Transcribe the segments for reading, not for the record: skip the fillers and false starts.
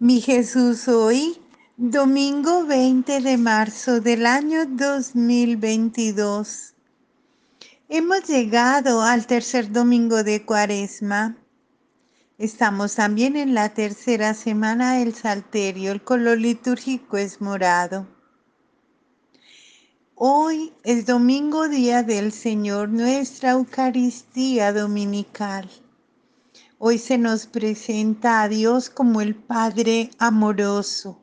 Mi Jesús, hoy, domingo 20 de marzo del año 2022. Hemos llegado al tercer domingo de Cuaresma. Estamos también en la tercera semana del Salterio. El color litúrgico es morado. Hoy es domingo, día del Señor, nuestra Eucaristía dominical. Hoy se nos presenta a Dios como el Padre amoroso,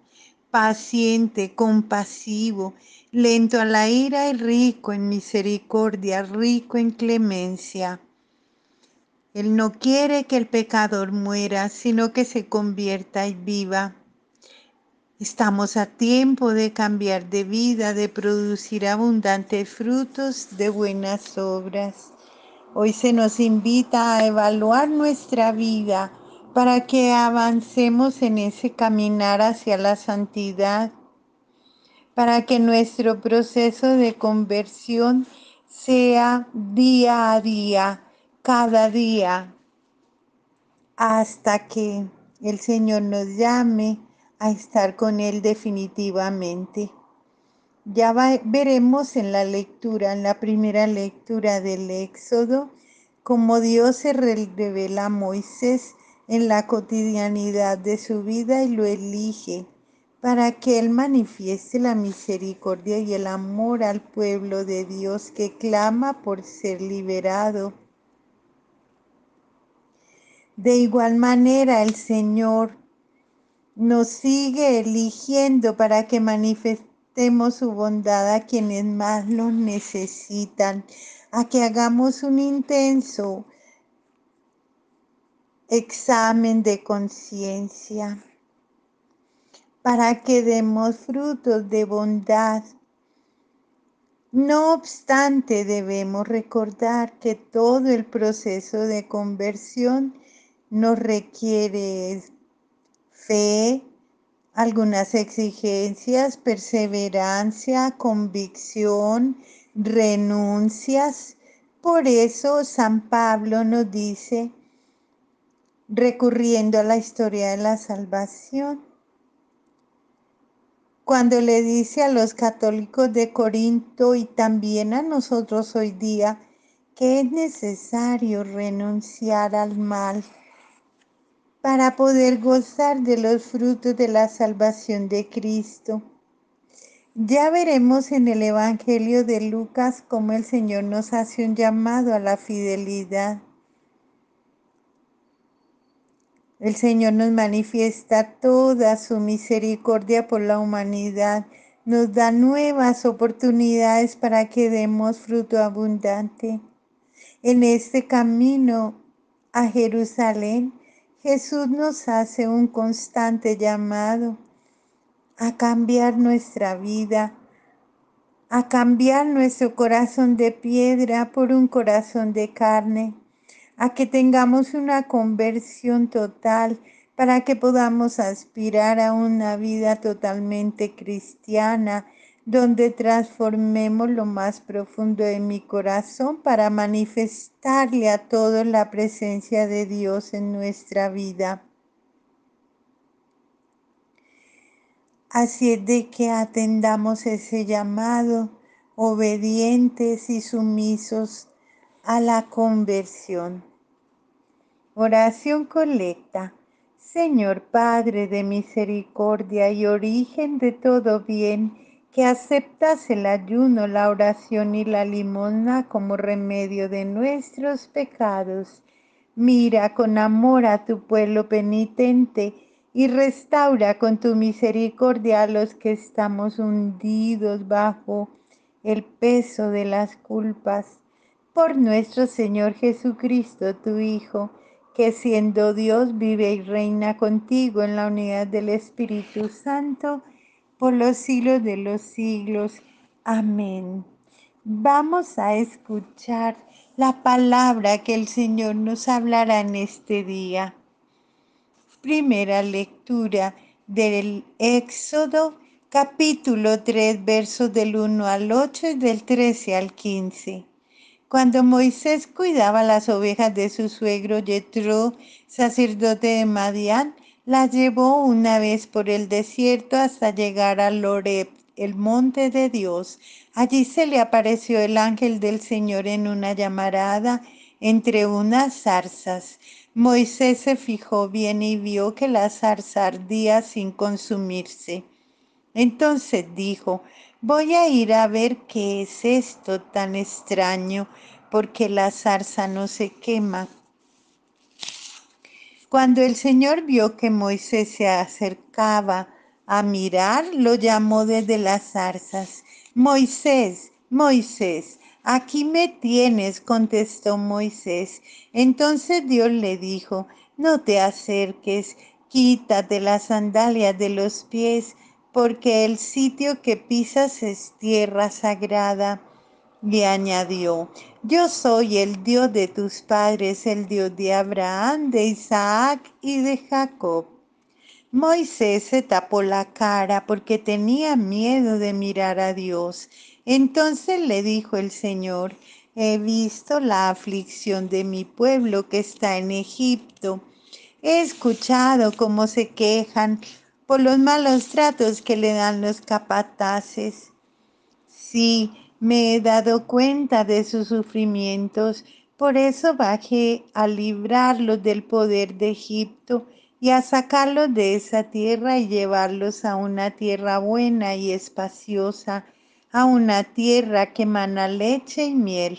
paciente, compasivo, lento a la ira y rico en misericordia, rico en clemencia. Él no quiere que el pecador muera, sino que se convierta y viva. Estamos a tiempo de cambiar de vida, de producir abundantes frutos de buenas obras. Hoy se nos invita a evaluar nuestra vida para que avancemos en ese caminar hacia la santidad, para que nuestro proceso de conversión sea día a día, cada día, hasta que el Señor nos llame a estar con Él definitivamente. Ya veremos en la lectura, en la primera lectura del Éxodo, cómo Dios se revela a Moisés en la cotidianidad de su vida y lo elige para que él manifieste la misericordia y el amor al pueblo de Dios que clama por ser liberado. De igual manera, el Señor nos sigue eligiendo para que manifestemos su bondad a quienes más lo necesitan, a que hagamos un intenso examen de conciencia, para que demos frutos de bondad. No obstante, debemos recordar que todo el proceso de conversión nos requiere fe, algunas exigencias, perseverancia, convicción, renuncias. Por eso San Pablo nos dice, recurriendo a la historia de la salvación, cuando le dice a los católicos de Corinto y también a nosotros hoy día que es necesario renunciar al mal para poder gozar de los frutos de la salvación de Cristo. Ya veremos en el Evangelio de Lucas cómo el Señor nos hace un llamado a la fidelidad. El Señor nos manifiesta toda su misericordia por la humanidad, nos da nuevas oportunidades para que demos fruto abundante. En este camino a Jerusalén, Jesús nos hace un constante llamado a cambiar nuestra vida, a cambiar nuestro corazón de piedra por un corazón de carne, a que tengamos una conversión total para que podamos aspirar a una vida totalmente cristiana, donde transformemos lo más profundo de mi corazón para manifestarle a todos la presencia de Dios en nuestra vida. Así es de que atendamos ese llamado, obedientes y sumisos a la conversión. Oración colecta. Señor Padre de misericordia y origen de todo bien, que aceptas el ayuno, la oración y la limosna como remedio de nuestros pecados, mira con amor a tu pueblo penitente y restaura con tu misericordia a los que estamos hundidos bajo el peso de las culpas. Por nuestro Señor Jesucristo, tu Hijo, que siendo Dios vive y reina contigo en la unidad del Espíritu Santo, por los siglos de los siglos. Amén. Vamos a escuchar la palabra que el Señor nos hablará en este día. Primera lectura del Éxodo, capítulo 3, versos del 1 al 8 y del 13 al 15. Cuando Moisés cuidaba las ovejas de su suegro Yetro, sacerdote de Madián, La llevó una vez por el desierto hasta llegar a Loreb, el monte de Dios. Allí se le apareció el ángel del Señor en una llamarada entre unas zarzas. Moisés se fijó bien y vio que la zarza ardía sin consumirse. Entonces dijo, voy a ir a ver qué es esto tan extraño, porque la zarza no se quema. Cuando el Señor vio que Moisés se acercaba a mirar, lo llamó desde las zarzas. Moisés, Moisés, aquí me tienes, contestó Moisés. Entonces Dios le dijo, no te acerques, quítate las sandalias de los pies, porque el sitio que pisas es tierra sagrada. Y añadió, yo soy el Dios de tus padres, el Dios de Abraham, de Isaac y de Jacob. Moisés se tapó la cara porque tenía miedo de mirar a Dios. Entonces le dijo el Señor, he visto la aflicción de mi pueblo que está en Egipto. He escuchado cómo se quejan por los malos tratos que le dan los capataces. Sí, me he dado cuenta de sus sufrimientos, por eso bajé a librarlos del poder de Egipto y a sacarlos de esa tierra y llevarlos a una tierra buena y espaciosa, a una tierra que mana leche y miel.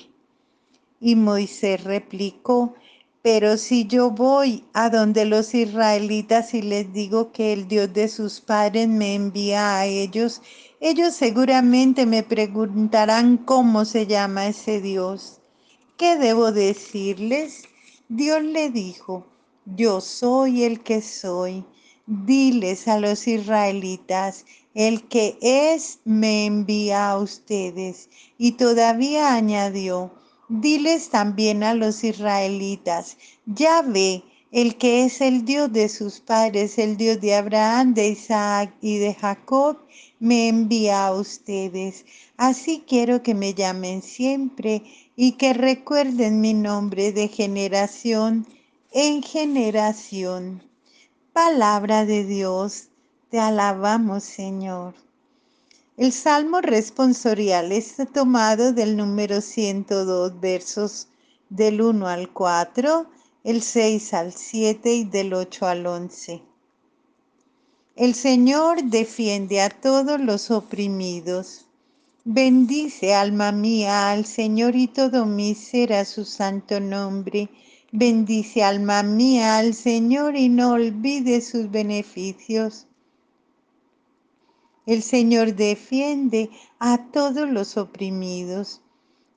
Y Moisés replicó, pero si yo voy a donde los israelitas y les digo que el Dios de sus padres me envía a ellos, ellos seguramente me preguntarán cómo se llama ese Dios. ¿Qué debo decirles? Dios le dijo, yo soy el que soy. Diles a los israelitas, el que es me envía a ustedes. Y todavía añadió, diles también a los israelitas, Yahvé, el que es el Dios de sus padres, el Dios de Abraham, de Isaac y de Jacob, me envía a ustedes. Así quiero que me llamen siempre y que recuerden mi nombre de generación en generación. Palabra de Dios, te alabamos, Señor. El Salmo responsorial está tomado del número 102, versos del 1 al 4, el 6 al 7 y del 8 al 11. El Señor defiende a todos los oprimidos. Bendice, alma mía, al Señor y todo mi ser a su santo nombre. Bendice, alma mía, al Señor y no olvides sus beneficios. El Señor defiende a todos los oprimidos.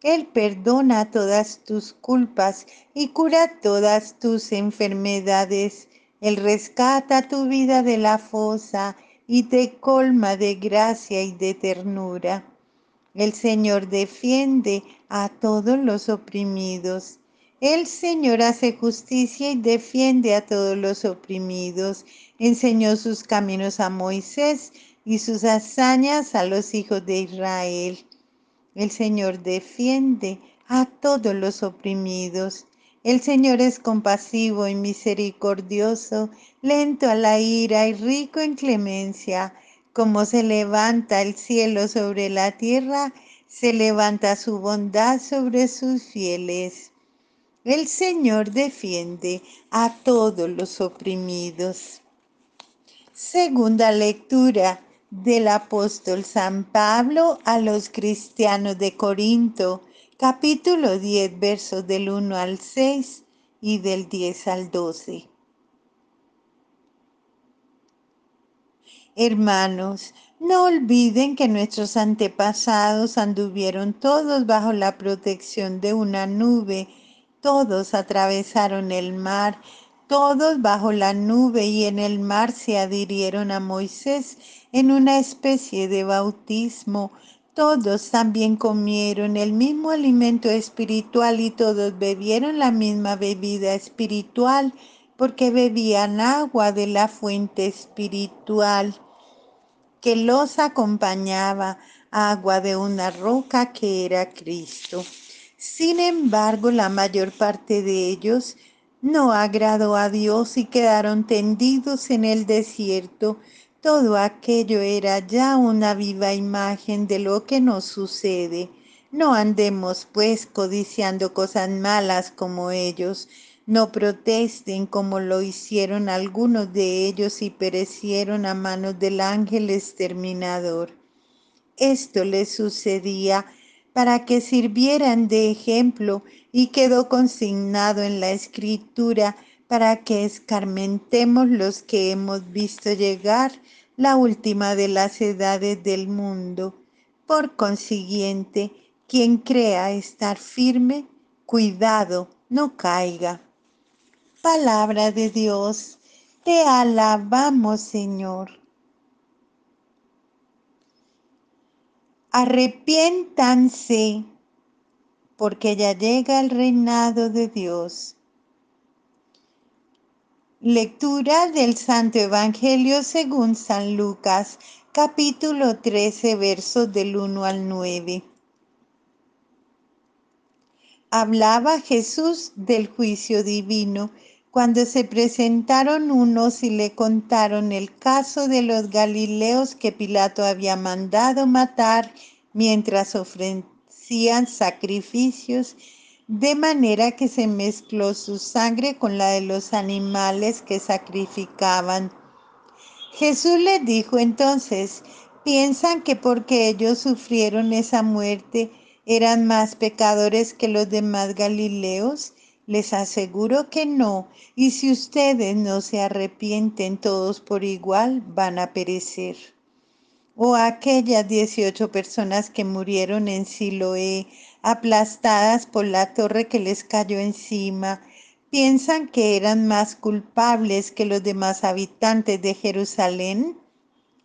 Él perdona todas tus culpas y cura todas tus enfermedades. Él rescata tu vida de la fosa y te colma de gracia y de ternura. El Señor defiende a todos los oprimidos. El Señor hace justicia y defiende a todos los oprimidos. Enseñó sus caminos a Moisés y sus hazañas a los hijos de Israel. El Señor defiende a todos los oprimidos. El Señor es compasivo y misericordioso, lento a la ira y rico en clemencia. Como se levanta el cielo sobre la tierra, se levanta su bondad sobre sus fieles. El Señor defiende a todos los oprimidos. Segunda lectura del apóstol San Pablo a los cristianos de Corinto, capítulo 10, versos del 1 al 6 y del 10 al 12. Hermanos, no olviden que nuestros antepasados anduvieron todos bajo la protección de una nube, todos atravesaron el mar, todos bajo la nube y en el mar se adhirieron a Moisés en una especie de bautismo. Todos también comieron el mismo alimento espiritual y todos bebieron la misma bebida espiritual, porque bebían agua de la fuente espiritual que los acompañaba, agua de una roca que era Cristo. Sin embargo, la mayor parte de ellos no agradó a Dios y quedaron tendidos en el desierto. Todo aquello era ya una viva imagen de lo que nos sucede. No andemos pues codiciando cosas malas como ellos. No protesten como lo hicieron algunos de ellos y perecieron a manos del ángel exterminador. Esto les sucedía para que sirvieran de ejemplo y quedó consignado en la escritura para que escarmentemos los que hemos visto llegar la última de las edades del mundo. Por consiguiente, quien crea estar firme, cuidado, no caiga. Palabra de Dios, te alabamos, Señor. Arrepiéntanse, porque ya llega el reinado de Dios. Lectura del Santo Evangelio según San Lucas, capítulo 13, versos del 1 al 9. Hablaba Jesús del juicio divino cuando se presentaron unos y le contaron el caso de los galileos que Pilato había mandado matar mientras ofrecían sacrificios, de manera que se mezcló su sangre con la de los animales que sacrificaban. Jesús les dijo entonces, ¿piensan que porque ellos sufrieron esa muerte eran más pecadores que los demás Galileos? Les aseguro que no, y si ustedes no se arrepienten todos por igual, van a perecer. O aquellas 18 personas que murieron en Siloé, aplastadas por la torre que les cayó encima, ¿piensan que eran más culpables que los demás habitantes de Jerusalén?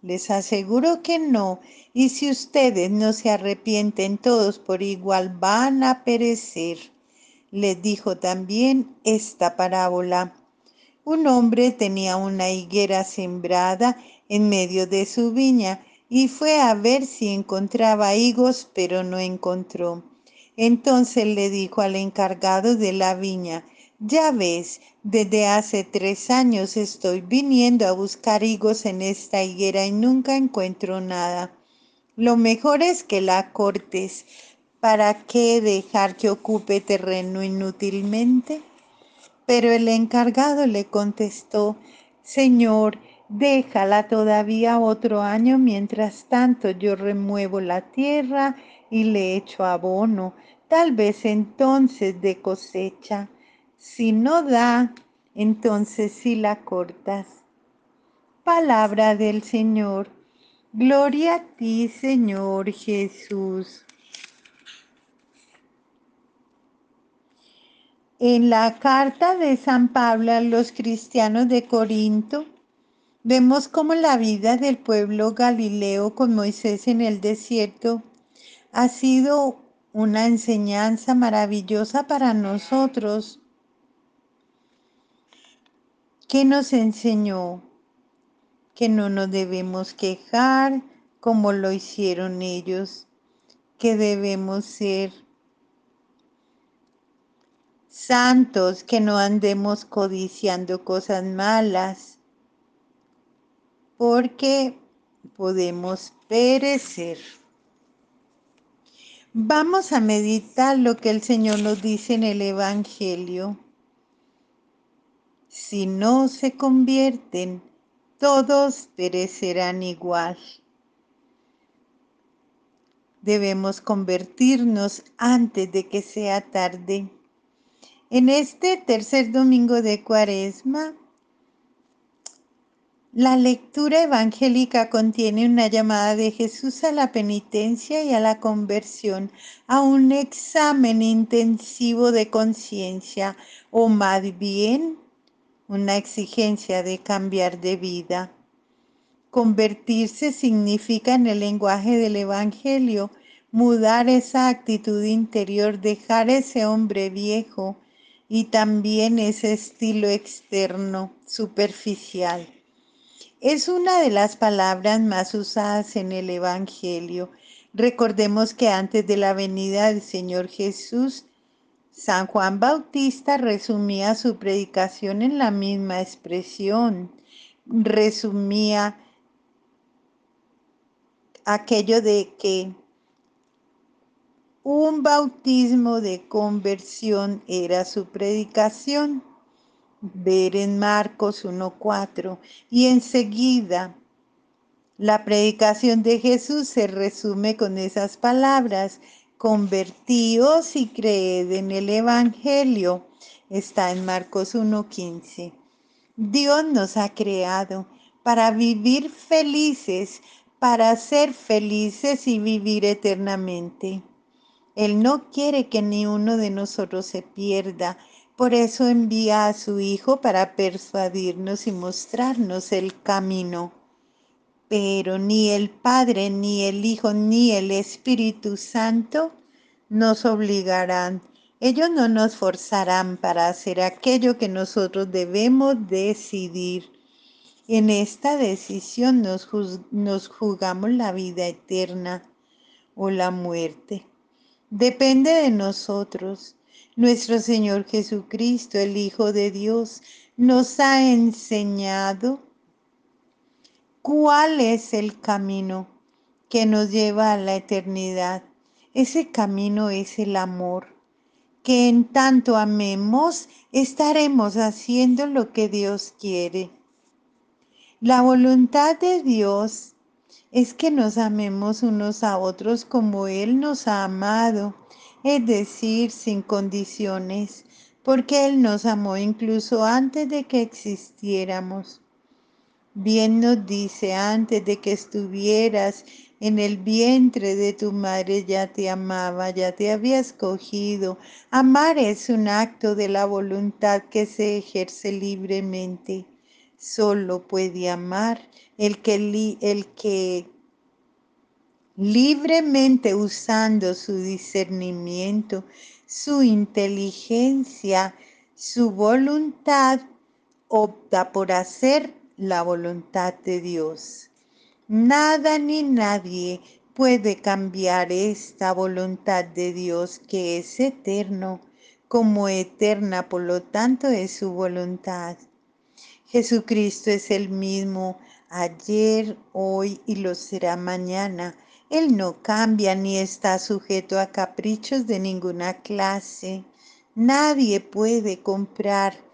Les aseguro que no, y si ustedes no se arrepienten todos por igual, van a perecer. Les dijo también esta parábola. Un hombre tenía una higuera sembrada en medio de su viña y fue a ver si encontraba higos, pero no encontró. Entonces le dijo al encargado de la viña, ya ves, desde hace 3 años estoy viniendo a buscar higos en esta higuera y nunca encuentro nada. Lo mejor es que la cortes. ¿Para qué dejar que ocupe terreno inútilmente? Pero el encargado le contestó, Señor, déjala todavía otro año, mientras tanto yo remuevo la tierra y le echo abono, tal vez entonces dé cosecha. Si no da, entonces sí la cortas. Palabra del Señor. Gloria a ti, Señor Jesús. En la carta de San Pablo a los cristianos de Corinto, vemos cómo la vida del pueblo galileo con Moisés en el desierto ha sido una enseñanza maravillosa para nosotros. ¿Qué nos enseñó? Que no nos debemos quejar como lo hicieron ellos, que debemos ser santos, que no andemos codiciando cosas malas, porque podemos perecer. Vamos a meditar lo que el Señor nos dice en el Evangelio. Si no se convierten, todos perecerán igual. Debemos convertirnos antes de que sea tarde. En este tercer domingo de Cuaresma, la lectura evangélica contiene una llamada de Jesús a la penitencia y a la conversión, a un examen intensivo de conciencia, o más bien una exigencia de cambiar de vida. Convertirse significa, en el lenguaje del Evangelio, mudar esa actitud interior, dejar ese hombre viejo y también ese estilo externo, superficial. Es una de las palabras más usadas en el Evangelio. Recordemos que antes de la venida del Señor Jesús, San Juan Bautista resumía su predicación en la misma expresión. Resumía aquello de que un bautismo de conversión era su predicación. Ver en Marcos 1:4. Y enseguida la predicación de Jesús se resume con esas palabras: convertíos y creed en el Evangelio. Está en Marcos 1:15. Dios nos ha creado para vivir felices, para ser felices y vivir eternamente. Él no quiere que ni uno de nosotros se pierda. Por eso envía a su Hijo para persuadirnos y mostrarnos el camino. Pero ni el Padre, ni el Hijo, ni el Espíritu Santo nos obligarán. Ellos no nos forzarán para hacer aquello que nosotros debemos decidir. En esta decisión nos jugamos la vida eterna o la muerte. Depende de nosotros. Nuestro Señor Jesucristo, el Hijo de Dios, nos ha enseñado cuál es el camino que nos lleva a la eternidad. Ese camino es el amor, que en tanto amemos, estaremos haciendo lo que Dios quiere. La voluntad de Dios es que nos amemos unos a otros como Él nos ha amado, es decir, sin condiciones, porque Él nos amó incluso antes de que existiéramos. Bien nos dice: antes de que estuvieras en el vientre de tu madre ya te amaba, ya te había escogido. Amar es un acto de la voluntad que se ejerce libremente. Solo puede amar el que libremente, usando su discernimiento, su inteligencia, su voluntad, opta por hacer la voluntad de Dios. Nada ni nadie puede cambiar esta voluntad de Dios, que es eterno, como eterna, por lo tanto, es su voluntad. Jesucristo es el mismo ayer, hoy y lo será mañana. Él no cambia ni está sujeto a caprichos de ninguna clase. Nadie puede comprar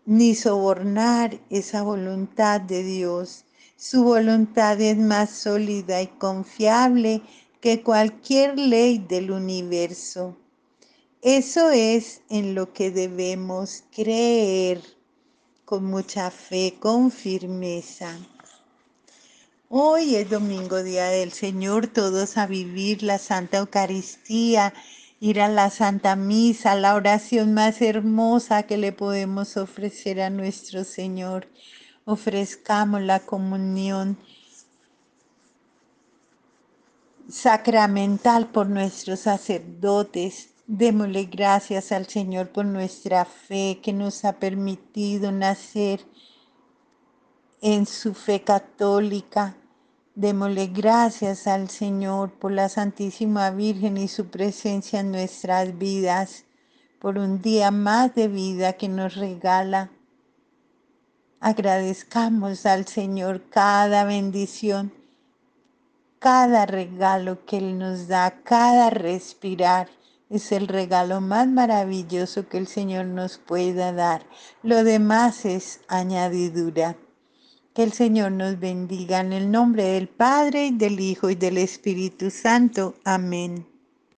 ni sobornar esa voluntad de Dios. Su voluntad es más sólida y confiable que cualquier ley del universo. Eso es en lo que debemos creer con mucha fe, con firmeza. Hoy es domingo, Día del Señor, todos a vivir la Santa Eucaristía, ir a la Santa Misa, la oración más hermosa que le podemos ofrecer a nuestro Señor. Ofrezcamos la comunión sacramental por nuestros sacerdotes. Démosle gracias al Señor por nuestra fe que nos ha permitido nacer en su fe católica. Démosle gracias al Señor por la Santísima Virgen y su presencia en nuestras vidas, por un día más de vida que nos regala. Agradezcamos al Señor cada bendición, cada regalo que Él nos da, cada respirar. Es el regalo más maravilloso que el Señor nos pueda dar. Lo demás es añadidura. Que el Señor nos bendiga en el nombre del Padre, y del Hijo, y del Espíritu Santo. Amén.